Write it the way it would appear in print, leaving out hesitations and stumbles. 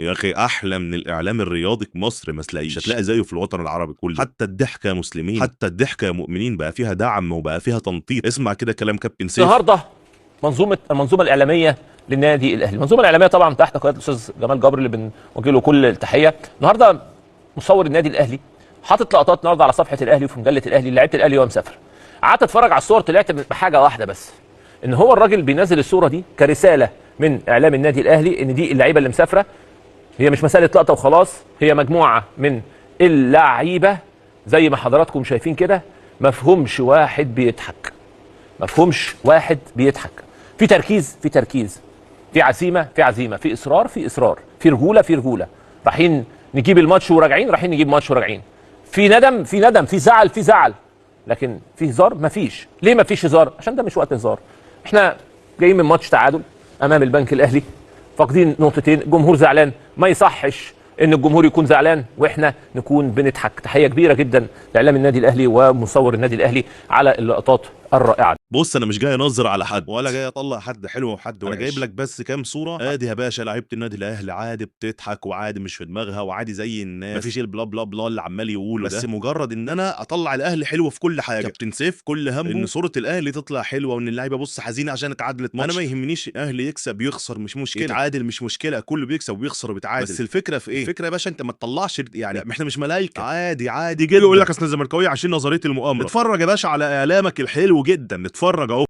يا اخي احلى من الاعلام الرياضي في مصر ما تلاقيش، مش هتلاقي زيه في الوطن العربي كله. حتى الضحكه يا مسلمين، حتى الضحكه يا مؤمنين بقى فيها دعم وبقى فيها تنطيط. اسمع كده كلام كابتن سيف النهارده المنظومه الاعلاميه للنادي الاهلي. المنظومه الاعلاميه طبعا تحت قياده الاستاذ جمال جبر اللي بنوجه له كل التحيه. النهارده مصور النادي الاهلي حاطط لقطات النهارده على صفحه الاهلي وفي مجله الاهلي لعيبه الاهلي وهو مسافر. قعدت اتفرج على الصور، طلعت بحاجه واحده بس، ان هو الراجل بينزل الصوره دي كرساله من اعلام النادي الاهلي ان دي اللعيبه اللي مسافره. هي مش مساله لقطه وخلاص، هي مجموعه من اللعيبه زي ما حضراتكم شايفين كده. مفهومش واحد بيضحك، مفهومش واحد بيضحك. في تركيز، في تركيز، في عزيمه، في عزيمه، في اصرار، في اصرار، في رجوله، في رجوله. رايحين نجيب الماتش وراجعين، رايحين نجيب ماتش وراجعين. في ندم، في ندم، في زعل، في زعل، لكن في هزار مفيش. ليه مفيش هزار؟ عشان ده مش وقت هزار. احنا جايين من ماتش تعادل امام البنك الاهلي، فاقدين نقطتين، جمهور زعلان. ما يصحش ان الجمهور يكون زعلان واحنا نكون بنضحك. تحيه كبيره جدا لاعلام النادي الاهلي ومصور النادي الاهلي على اللقطات الرائعه. بص انا مش جاي انظر على حد ولا جاي اطلع حد حلو وحد وحش، انا جايب لك بس كام صوره. ادي يا باشا لعيبه النادي الاهلي عادي بتضحك وعادي مش في دماغها وعادي زي الناس، مفيش البلا بلا بلا اللي عمال يقوله ده، بس مجرد ان انا اطلع الاهلي حلو في كل حاجه. كابتن سيف كل همه ان صوره الاهلي تطلع حلوه وان اللعيبه بص حزينه عشان اتعادلت ماتش. انا ما يهمنيش الاهلي يكسب يخسر مش مشكله، يتعادل مش مشكله، كله بيكسب وبيخسر وبيتعادل. بس الفكره في ايه؟ الفكره يا باشا انت ما تطلعش يعني احنا مش ملايكه، عادي عادي جدا. يقول لك اصل الزملكاويه عشان نظريه المؤامره. اتفرج يا باشا على اعلامك الحلو جدا، اتفرج اهو.